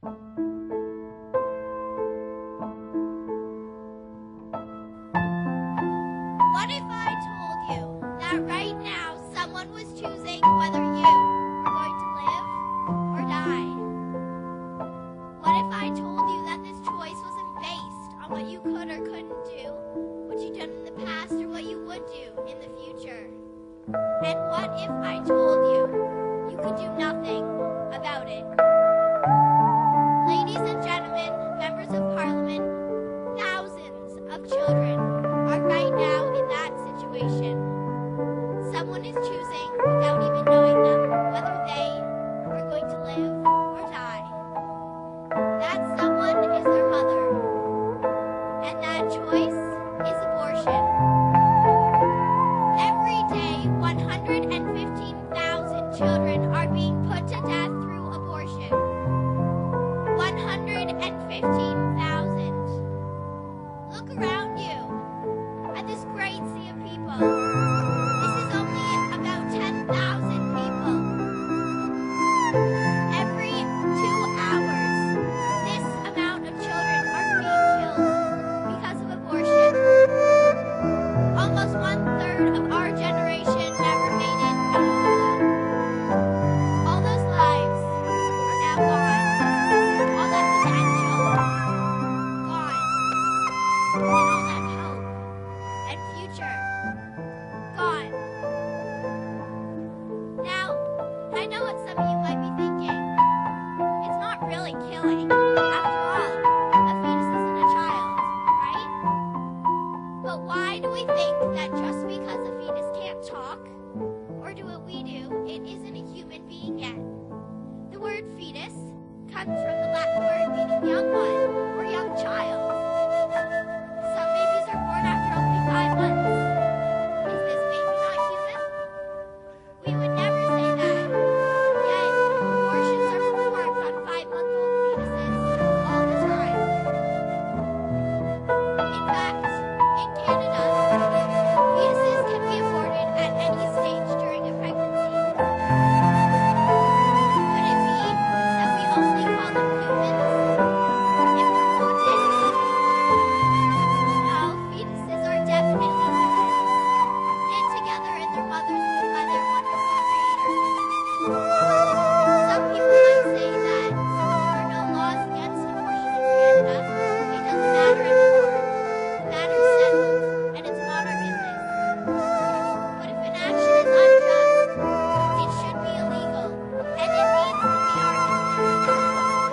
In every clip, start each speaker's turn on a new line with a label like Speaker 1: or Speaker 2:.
Speaker 1: What if I told you that right now someone was choosing whether you were going to live or die? What if I told you that this choice wasn't based on what you could or couldn't do, what you'd done in the past, or what you would do in the future? And what if I told you you could do nothing about it? Ladies and gentlemen, members of Parliament, thousands of children are right now in that situation. Someone is choosing, without even knowing them, whether they are going to live or die. That someone is their mother, and that choice is abortion. Every day, 115,000 children are being put to death through abortion. 115,000. Look around you at this great sea of people. This is only about 10,000 people. Every 2 hours, this amount of children are being killed because of abortion. Almost 1/3 of our generation never made it out of the womb. All those lives are now gone. All that potential, gone. And all that hope and future, gone. Now, I know what some of you might be thinking. It's not really killing. After all, a fetus isn't a child, right? But why do we think that just because a fetus can't talk or do what we do, it isn't a human being yet? The word fetus comes from the Latin word meaning young one or young child. Some babies are born after only 5 months. Is this baby not human? We would never say that. Yet, abortions are performed on 5-month-old fetuses all the time. In fact, in Canada, fetuses can be aborted at any stage during a pregnancy. Could it be that we only call them humans if they're wanted? No, fetuses are definitely humans, knit together in their mother's womb by their wonderful creator. Some people might say that since there are no laws against abortion in Canada, it doesn't matter anymore. The matter's settled, and it's not our business. But if an action is unjust, it should be illegal, and it needs to be our business.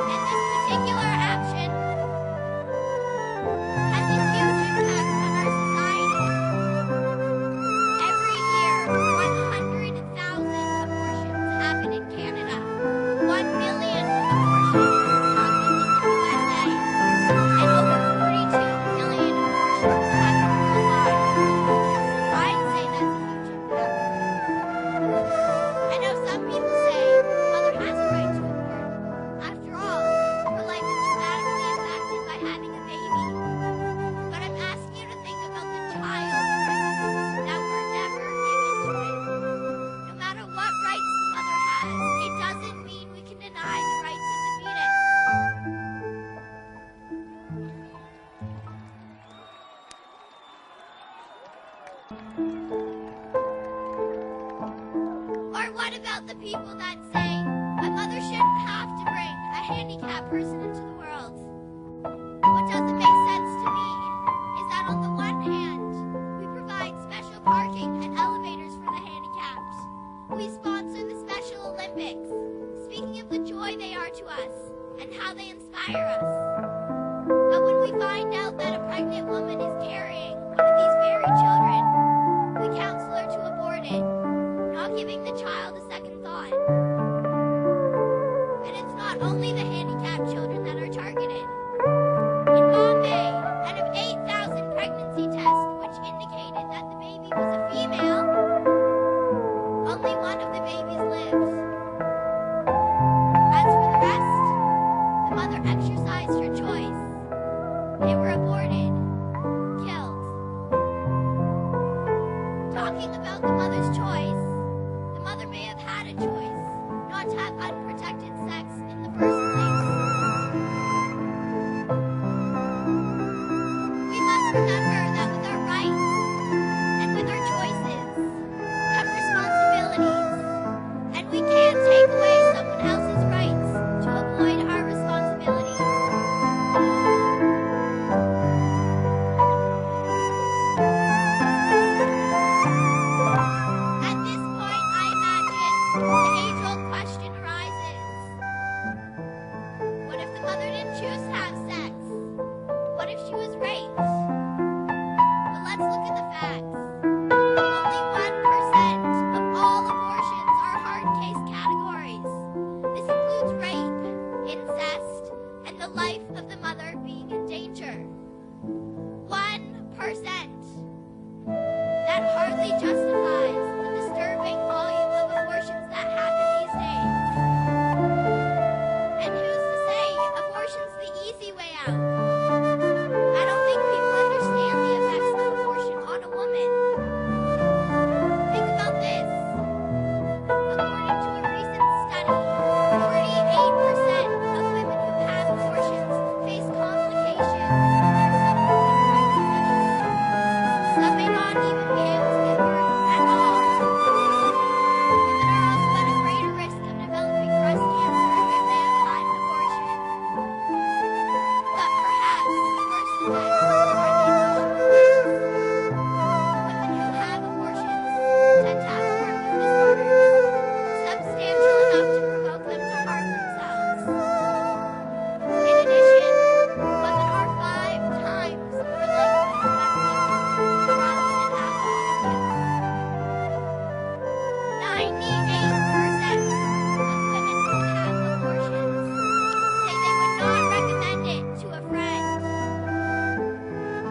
Speaker 1: And this particular action has a huge impact on our society. Every year, 100,000 abortions happen in Canada. 1 million abortions happen in the USA. And over 42 million abortions happen worldwide. I'd say that's a huge impact. I know some people say the mother has a right to abort. After all, her life is dramatically impacted by having a baby. But I'm asking you to think about the child's rights that were never given to it. No matter what rights the mother has, it doesn't mean we can deny the rights of the fetus. Or what about the people that say a mother shouldn't have to bring a handicapped person into the world? What doesn't make sense to me is that on the one hand, we provide special parking and elevators for the handicapped. We sponsor the Special Olympics, speaking of the joy they are to us and how they inspire us. But when we find out that a pregnant woman is carrying one of these very children, we counsel her to abort it, not giving the child a second thought. And it's not only the handicapped children that are targeted. In Bombay, out of 8,000 pregnancy tests which indicated that the baby was a female, only one of the babies lives. As for the rest, the mother exercised her choice. They were aborted, killed. Talking about the mother's choice, the mother may have had a choice not to have unprotected sex in the first place. choose to have sex? What if she was raped? But let's look at the facts. Only 1% of all abortions are hard case categories. This includes rape, incest, and the life of the mother being in danger. 1%. That hardly justifies the disturbing volume of abortions that happen these days. And who's to say abortion's the easy way out? I don't think people understand the effects of abortion on a woman. Think about this. According to a recent study, 48% of women who have abortions face complications in their subsequent pregnancies. Some may not even be able to give birth at all. Women are also at a greater risk of developing breast cancer if they have had an abortion. But perhaps worse than that are the pregnant women who have abortions tend to have hormone disorders, substantial enough to provoke them to harm themselves. In addition, women are 5 times more likely to have drug and alcohol abuse. 98% of women who have abortions say they would not recommend it to a friend.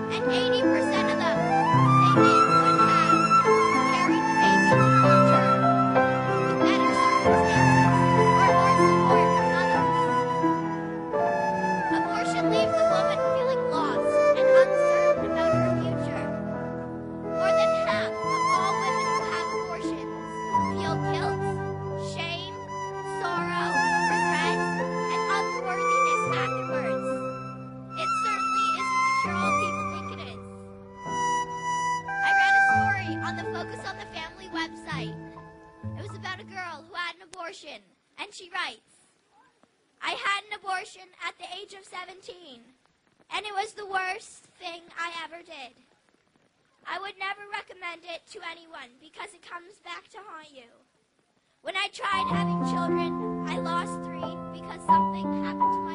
Speaker 1: And 80% of them say they would have carried the baby to term with better circumstances or more support from others. Abortion leaves a woman feeling lost and uncertain about her future. More than half of all women who have abortions feel guilt, shame, sorrow, regret, and unworthiness afterwards. It certainly isn't the cure all people think it is. I read a story on the Focus on the Family website. It was about a girl who had an abortion, and she writes, "I had an abortion at the age of 17, and it was the worst thing I ever did. I would never recommend it to anyone because it comes back to haunt you. When I tried having children, I lost 3 because something happened to